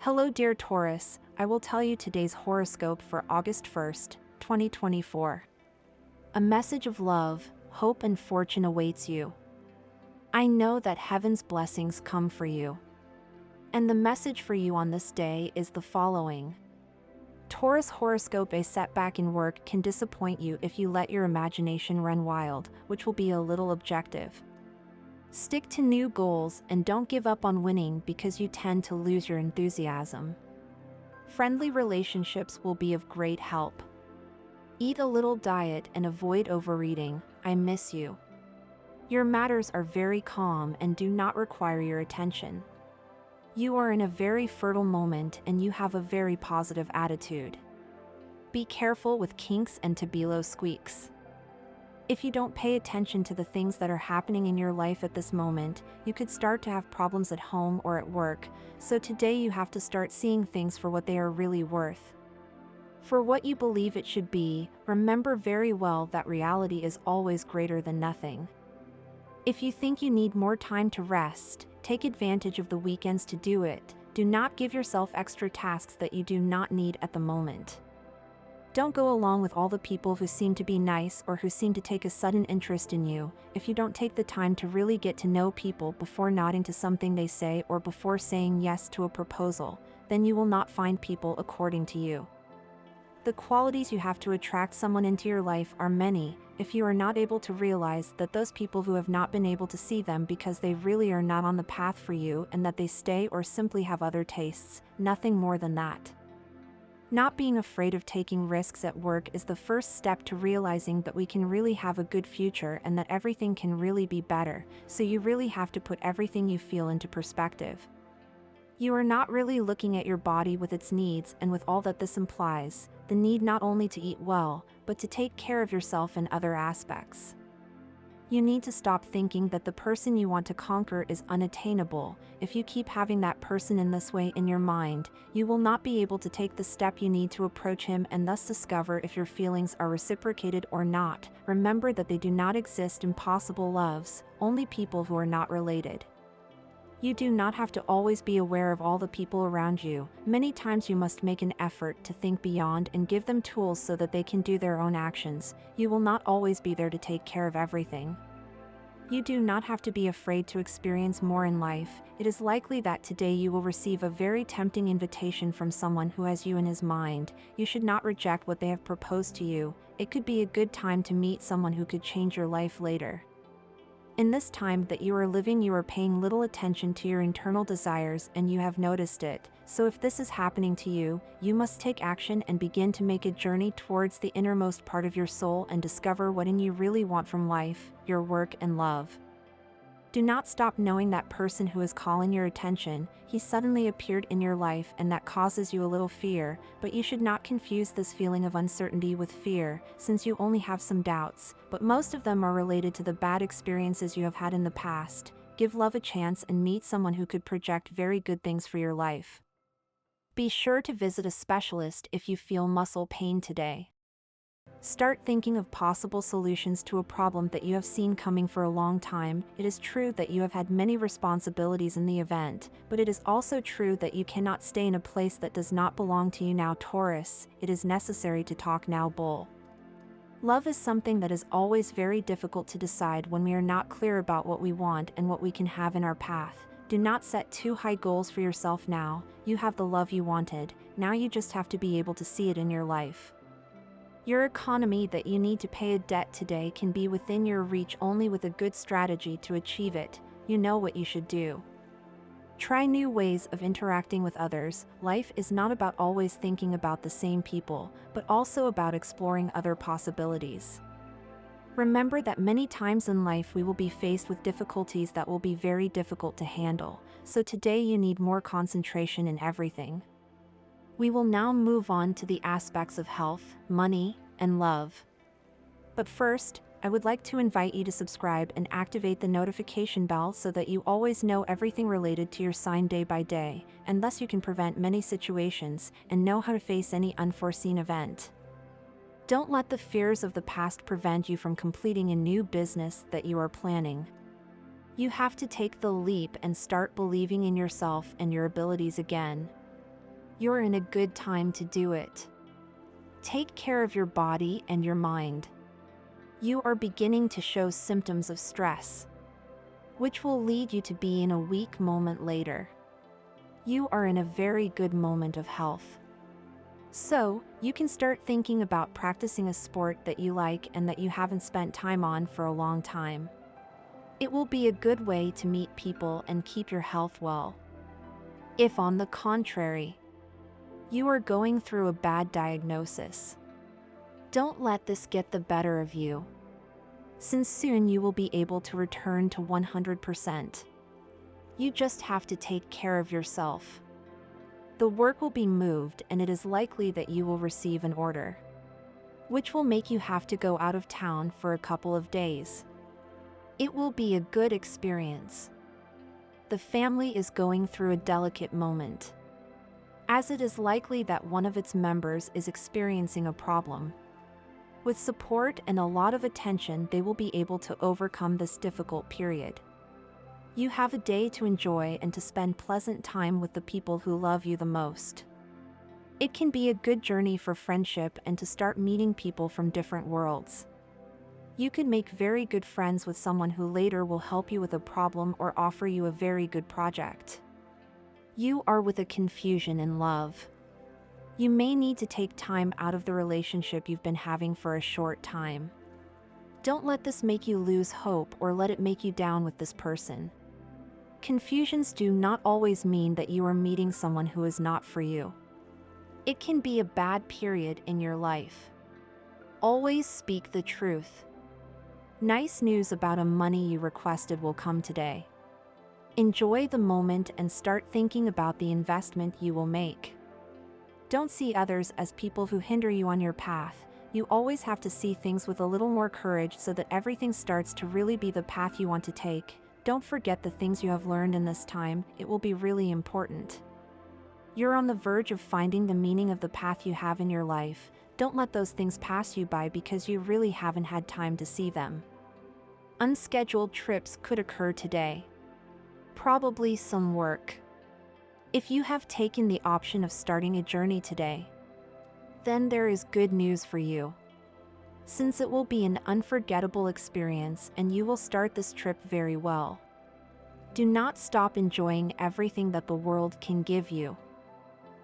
Hello dear Taurus, I will tell you today's horoscope for August 1st, 2024. A message of love, hope and fortune awaits you. I know that heaven's blessings come for you. And the message for you on this day is the following. Taurus horoscope: a setback in work can disappoint you if you let your imagination run wild, which will be a little objective. Stick to new goals and don't give up on winning because you tend to lose your enthusiasm. Friendly relationships will be of great help. Eat a little diet and avoid overeating. I miss you. Your matters are very calm and do not require your attention. You are in a very fertile moment and you have a very positive attitude. Be careful with kinks and tabilo squeaks. If you don't pay attention to the things that are happening in your life at this moment, you could start to have problems at home or at work, so today you have to start seeing things for what they are really worth. For what you believe it should be, remember very well that reality is always greater than nothing. If you think you need more time to rest, take advantage of the weekends to do it. Do not give yourself extra tasks that you do not need at the moment. Don't go along with all the people who seem to be nice or who seem to take a sudden interest in you. If you don't take the time to really get to know people before nodding to something they say or before saying yes to a proposal, then you will not find people according to you. The qualities you have to attract someone into your life are many. If you are not able to realize that those people who have not been able to see them because they really are not on the path for you and that they stay or simply have other tastes, nothing more than that. Not being afraid of taking risks at work is the first step to realizing that we can really have a good future and that everything can really be better, so you really have to put everything you feel into perspective. You are not really looking at your body with its needs and with all that this implies, the need not only to eat well, but to take care of yourself in other aspects. You need to stop thinking that the person you want to conquer is unattainable. If you keep having that person in this way in your mind, you will not be able to take the step you need to approach him and thus discover if your feelings are reciprocated or not. Remember that they do not exist impossible loves, only people who are not related. You do not have to always be aware of all the people around you. Many times you must make an effort to think beyond and give them tools so that they can do their own actions. You will not always be there to take care of everything. You do not have to be afraid to experience more in life. It is likely that today you will receive a very tempting invitation from someone who has you in his mind. You should not reject what they have proposed to you. It could be a good time to meet someone who could change your life later. In this time that you are living, you are paying little attention to your internal desires and you have noticed it. So if this is happening to you, you must take action and begin to make a journey towards the innermost part of your soul and discover what you really want from life, your work and love. Do not stop knowing that person who is calling your attention. He suddenly appeared in your life and that causes you a little fear, but you should not confuse this feeling of uncertainty with fear, since you only have some doubts, but most of them are related to the bad experiences you have had in the past. Give love a chance and meet someone who could project very good things for your life. Be sure to visit a specialist if you feel muscle pain today. Start thinking of possible solutions to a problem that you have seen coming for a long time. It is true that you have had many responsibilities in the event, but it is also true that you cannot stay in a place that does not belong to you now, Taurus. It is necessary to talk now, Bull. Love is something that is always very difficult to decide when we are not clear about what we want and what we can have in our path. Do not set too high goals for yourself now. You have the love you wanted. Now you just have to be able to see it in your life. Your economy that you need to pay a debt today can be within your reach only with a good strategy to achieve it. You know what you should do. Try new ways of interacting with others. Life is not about always thinking about the same people, but also about exploring other possibilities. Remember that many times in life we will be faced with difficulties that will be very difficult to handle, so today you need more concentration in everything. We will now move on to the aspects of health, money, and love. But first, I would like to invite you to subscribe and activate the notification bell so that you always know everything related to your sign day by day, and thus you can prevent many situations and know how to face any unforeseen event. Don't let the fears of the past prevent you from completing a new business that you are planning. You have to take the leap and start believing in yourself and your abilities again. You're in a good time to do it. Take care of your body and your mind. You are beginning to show symptoms of stress, which will lead you to be in a weak moment later. You are in a very good moment of health. So, you can start thinking about practicing a sport that you like and that you haven't spent time on for a long time. It will be a good way to meet people and keep your health well. If, on the contrary, you are going through a bad diagnosis, don't let this get the better of you, since soon you will be able to return to 100%. You just have to take care of yourself. The work will be moved and it is likely that you will receive an order, which will make you have to go out of town for a couple of days. It will be a good experience. The family is going through a delicate moment, as it is likely that one of its members is experiencing a problem. With support and a lot of attention, they will be able to overcome this difficult period. You have a day to enjoy and to spend pleasant time with the people who love you the most. It can be a good journey for friendship and to start meeting people from different worlds. You could make very good friends with someone who later will help you with a problem or offer you a very good project. You are with a confusion in love. You may need to take time out of the relationship you've been having for a short time. Don't let this make you lose hope or let it make you down with this person. Confusions do not always mean that you are meeting someone who is not for you. It can be a bad period in your life. Always speak the truth. Nice news about a money you requested will come today. Enjoy the moment and start thinking about the investment you will make. Don't see others as people who hinder you on your path. You always have to see things with a little more courage so that everything starts to really be the path you want to take. Don't forget the things you have learned in this time, it will be really important. You're on the verge of finding the meaning of the path you have in your life. Don't let those things pass you by because you really haven't had time to see them. Unscheduled trips could occur today. Probably some work. If you have taken the option of starting a journey today, then there is good news for you, since it will be an unforgettable experience and you will start this trip very well. Do not stop enjoying everything that the world can give you.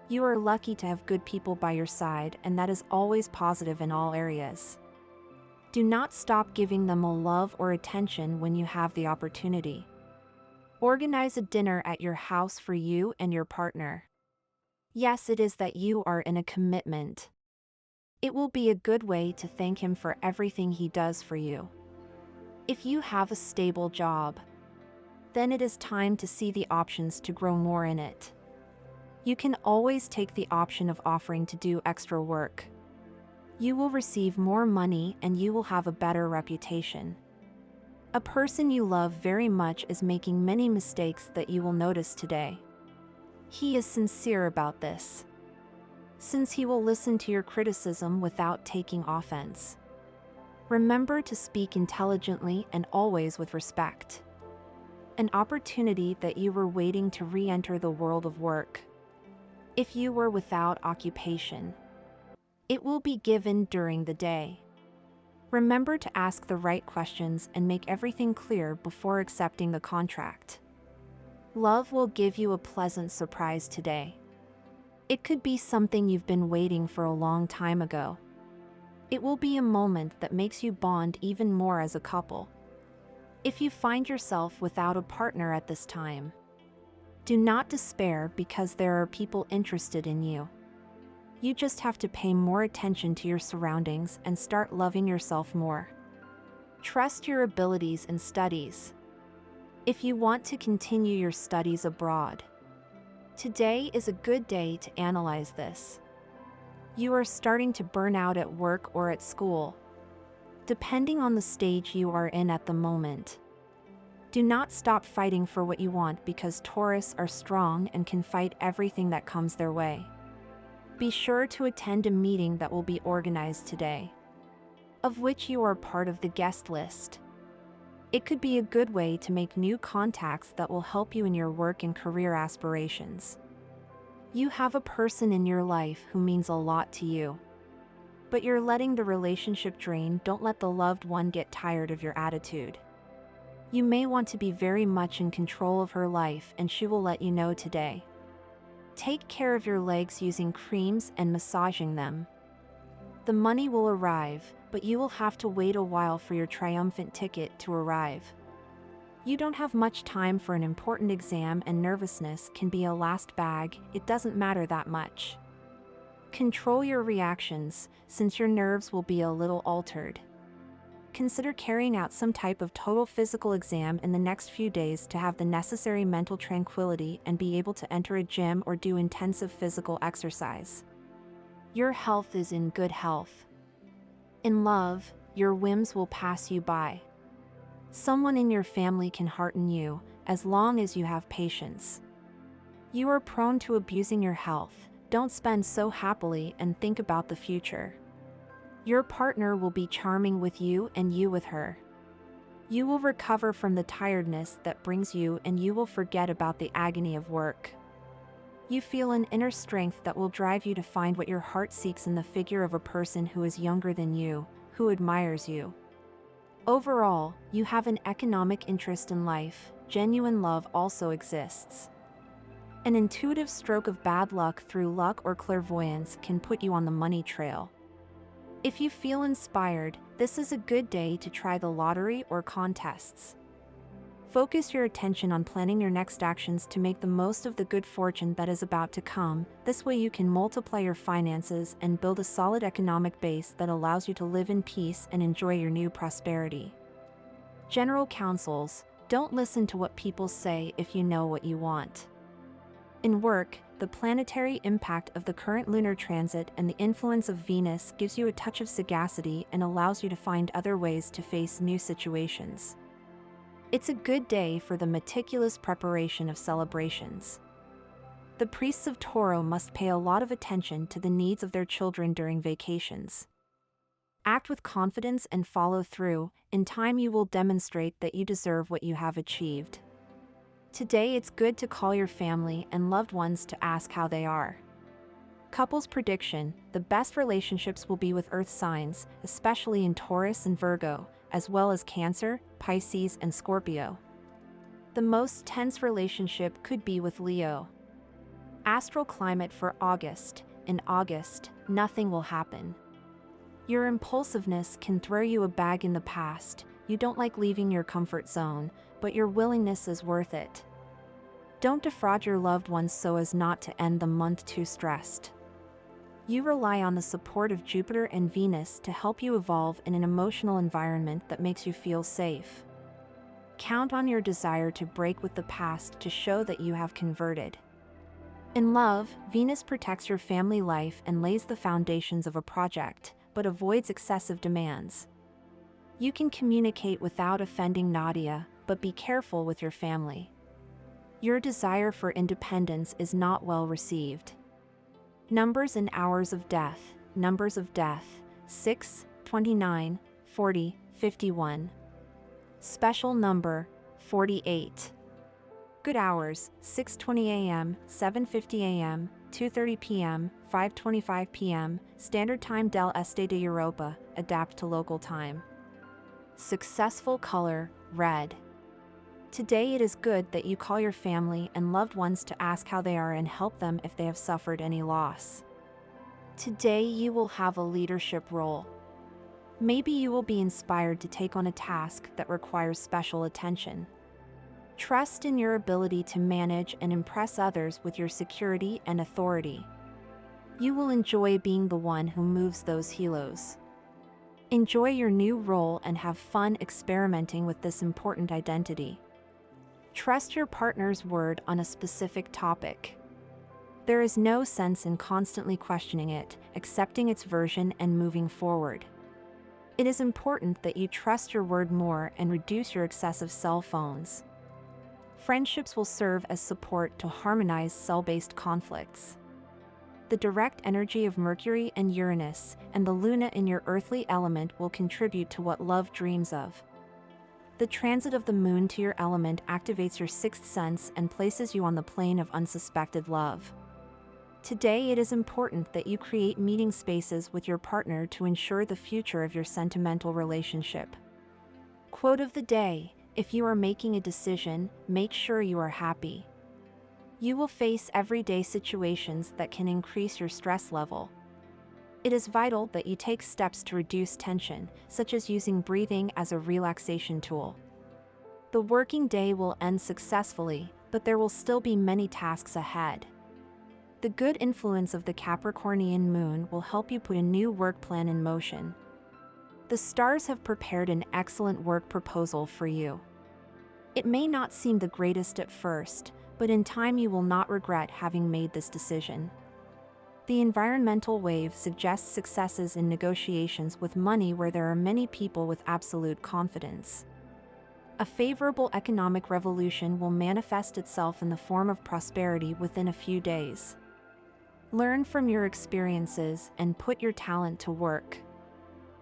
You are lucky to have good people by your side, and that is always positive in all areas. Do not stop giving them a love or attention when you have the opportunity. Organize a dinner at your house for you and your partner. Yes, it is that you are in a commitment. It will be a good way to thank him for everything he does for you. If you have a stable job, then it is time to see the options to grow more in it. You can always take the option of offering to do extra work. You will receive more money and you will have a better reputation. A person you love very much is making many mistakes that you will notice today. He is sincere about this, since he will listen to your criticism without taking offense. Remember to speak intelligently and always with respect. An opportunity that you were waiting to re-enter the world of work. If you were without occupation, it will be given during the day. Remember to ask the right questions and make everything clear before accepting the contract. Love will give you a pleasant surprise today. It could be something you've been waiting for a long time ago. It will be a moment that makes you bond even more as a couple. If you find yourself without a partner at this time, do not despair because there are people interested in you. You just have to pay more attention to your surroundings and start loving yourself more. Trust your abilities in studies. If you want to continue your studies abroad, today is a good day to analyze this. You are starting to burn out at work or at school, depending on the stage you are in at the moment. Do not stop fighting for what you want because Taurus are strong and can fight everything that comes their way. Be sure to attend a meeting that will be organized today, of which you are part of the guest list. It could be a good way to make new contacts that will help you in your work and career aspirations. You have a person in your life who means a lot to you. But you're letting the relationship drain. Don't let the loved one get tired of your attitude. You may want to be very much in control of her life, and she will let you know today. Take care of your legs using creams and massaging them. The money will arrive, but you will have to wait a while for your triumphant ticket to arrive. You don't have much time for an important exam, and nervousness can be a last bag. It doesn't matter that much. Control your reactions, since your nerves will be a little altered. Consider carrying out some type of total physical exam in the next few days to have the necessary mental tranquility and be able to enter a gym or do intensive physical exercise. Your health is in good health. In love, your whims will pass you by. Someone in your family can hearten you, as long as you have patience. You are prone to abusing your health. Don't spend so happily and think about the future. Your partner will be charming with you and you with her. You will recover from the tiredness that brings you, and you will forget about the agony of work. You feel an inner strength that will drive you to find what your heart seeks in the figure of a person who is younger than you, who admires you. Overall, you have an economic interest in life. Genuine love also exists. An intuitive stroke of bad luck through luck or clairvoyance can put you on the money trail. If you feel inspired, this is a good day to try the lottery or contests. Focus your attention on planning your next actions to make the most of the good fortune that is about to come. This way you can multiply your finances and build a solid economic base that allows you to live in peace and enjoy your new prosperity. General counsels: don't listen to what people say if you know what you want. In work, the planetary impact of the current lunar transit and the influence of Venus gives you a touch of sagacity and allows you to find other ways to face new situations. It's a good day for the meticulous preparation of celebrations. The priests of Taurus must pay a lot of attention to the needs of their children during vacations. Act with confidence and follow through. In time you will demonstrate that you deserve what you have achieved. Today it's good to call your family and loved ones to ask how they are. Couples prediction: the best relationships will be with Earth signs, especially in Taurus and Virgo, as well as Cancer, Pisces, and Scorpio. The most tense relationship could be with Leo. Astral climate for August: in August, nothing will happen. Your impulsiveness can throw you a bag in the past. You don't like leaving your comfort zone, but your willingness is worth it. Don't defraud your loved ones so as not to end the month too stressed. You rely on the support of Jupiter and Venus to help you evolve in an emotional environment that makes you feel safe. Count on your desire to break with the past to show that you have converted. In love, Venus protects your family life and lays the foundations of a project, but avoids excessive demands. You can communicate without offending Nadia, but be careful with your family. Your desire for independence is not well received. Numbers and hours of death. Numbers of death: 6, 29, 40, 51. Special number: 48. Good hours: 6:20 a.m., 7:50 a.m., 2:30 p.m., 5:25 p.m. Standard Time del Este de Europa. Adapt to local time. Successful color: red. Today it is good that you call your family and loved ones to ask how they are and help them if they have suffered any loss. Today you will have a leadership role. Maybe you will be inspired to take on a task that requires special attention. Trust in your ability to manage and impress others with your security and authority. You will enjoy being the one who moves those hilos. Enjoy your new role and have fun experimenting with this important identity. Trust your partner's word on a specific topic. There is no sense in constantly questioning it, accepting its version and moving forward. It is important that you trust your word more and reduce your excessive cell phones. Friendships will serve as support to harmonize cell-based conflicts. The direct energy of Mercury and Uranus and the Luna in your earthly element will contribute to what love dreams of. The transit of the moon to your element activates your sixth sense and places you on the plane of unsuspected love. Today it is important that you create meeting spaces with your partner to ensure the future of your sentimental relationship. Quote of the day: if you are making a decision, make sure you are happy. You will face everyday situations that can increase your stress level. It is vital that you take steps to reduce tension, such as using breathing as a relaxation tool. The working day will end successfully, but there will still be many tasks ahead. The good influence of the Capricornian moon will help you put a new work plan in motion. The stars have prepared an excellent work proposal for you. It may not seem the greatest at first, but in time you will not regret having made this decision. The environmental wave suggests successes in negotiations with money where there are many people with absolute confidence. A favorable economic revolution will manifest itself in the form of prosperity within a few days. Learn from your experiences and put your talent to work.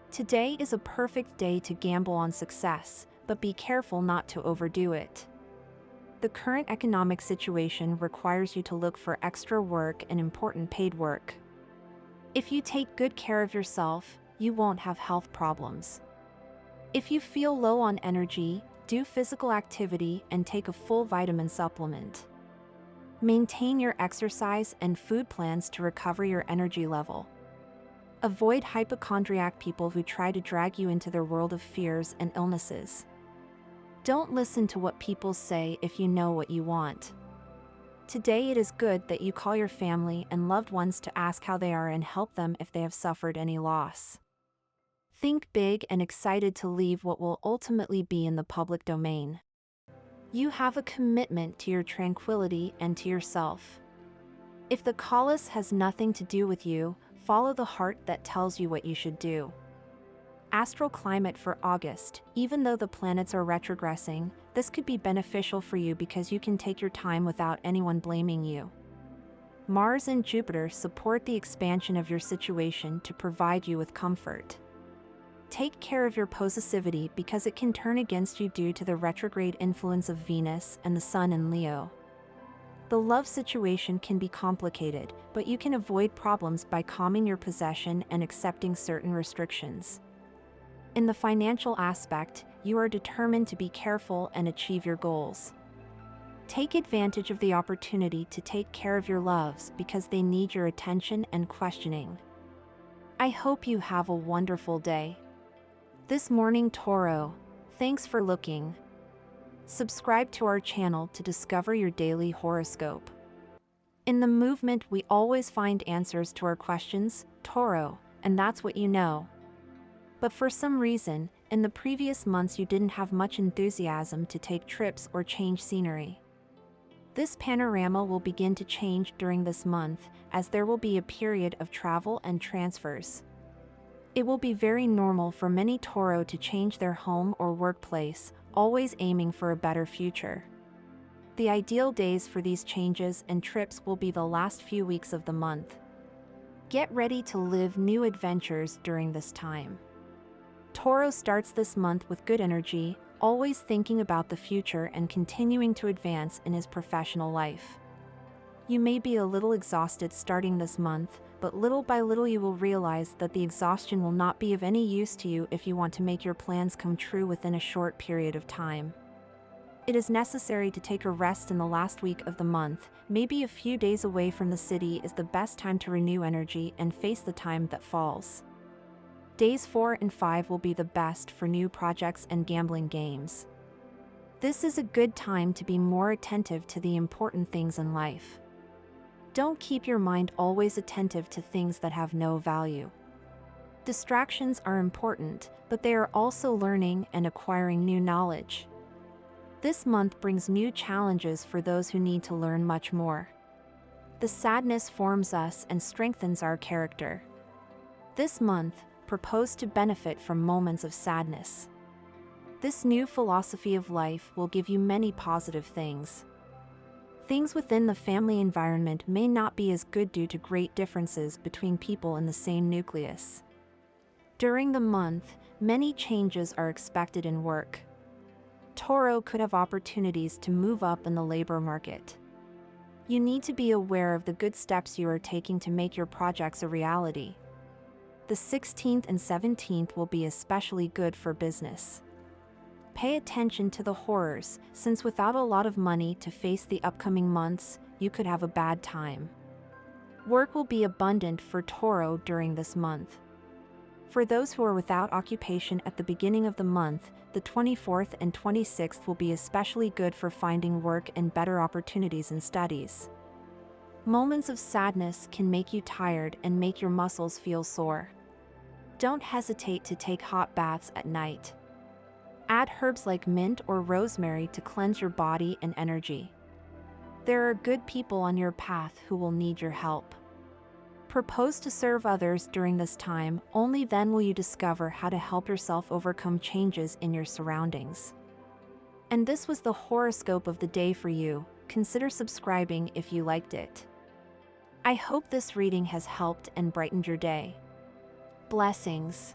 Today is a perfect day to gamble on success, but be careful not to overdo it. The current economic situation requires you to look for extra work and important paid work. If you take good care of yourself, you won't have health problems. If you feel low on energy, do physical activity and take a full vitamin supplement. Maintain your exercise and food plans to recover your energy level. Avoid hypochondriac people who try to drag you into their world of fears and illnesses. Don't listen to what people say if you know what you want. Today it is good that you call your family and loved ones to ask how they are and help them if they have suffered any loss. Think big and excited to leave what will ultimately be in the public domain. You have a commitment to your tranquility and to yourself. If the callus has nothing to do with you, follow the heart that tells you what you should do. Astral climate for August: even though the planets are retrogressing, this could be beneficial for you because you can take your time without anyone blaming you. Mars and Jupiter support the expansion of your situation to provide you with comfort. Take care of your possessivity because it can turn against you due to the retrograde influence of Venus and the Sun in Leo. The love situation can be complicated, but you can avoid problems by calming your possession and accepting certain restrictions. In the financial aspect, you are determined to be careful and achieve your goals. Take advantage of the opportunity to take care of your loves because they need your attention and questioning. I hope you have a wonderful day. This morning, Tauros, thanks for looking. Subscribe to our channel to discover your daily horoscope. In the movement, we always find answers to our questions, Tauros, and that's what you know. But for some reason, in the previous months you didn't have much enthusiasm to take trips or change scenery. This panorama will begin to change during this month, as there will be a period of travel and transfers. It will be very normal for many Tauros to change their home or workplace, always aiming for a better future. The ideal days for these changes and trips will be the last few weeks of the month. Get ready to live new adventures during this time. Taurus starts this month with good energy, always thinking about the future and continuing to advance in his professional life. You may be a little exhausted starting this month, but little by little you will realize that the exhaustion will not be of any use to you if you want to make your plans come true within a short period of time. It is necessary to take a rest in the last week of the month. Maybe a few days away from the city is the best time to renew energy and face the time that falls. Days 4 and 5 will be the best for new projects and gambling games. This is a good time to be more attentive to the important things in life. Don't keep your mind always attentive to things that have no value. Distractions are important, but they are also learning and acquiring new knowledge. This month brings new challenges for those who need to learn much more. The sadness forms us and strengthens our character. This month, propose to benefit from moments of sadness. This new philosophy of life will give you many positive things. Things within the family environment may not be as good due to great differences between people in the same nucleus. During the month, many changes are expected in work. Taurus could have opportunities to move up in the labor market. You need to be aware of the good steps you are taking to make your projects a reality. The 16th and 17th will be especially good for business. Pay attention to the horrors, since without a lot of money to face the upcoming months, you could have a bad time. Work will be abundant for Tauro during this month. For those who are without occupation at the beginning of the month, the 24th and 26th will be especially good for finding work and better opportunities in studies. Moments of sadness can make you tired and make your muscles feel sore. Don't hesitate to take hot baths at night. Add herbs like mint or rosemary to cleanse your body and energy. There are good people on your path who will need your help. Propose to serve others during this time, only then will you discover how to help yourself overcome changes in your surroundings. And this was the horoscope of the day for you. Consider subscribing if you liked it. I hope this reading has helped and brightened your day. Blessings.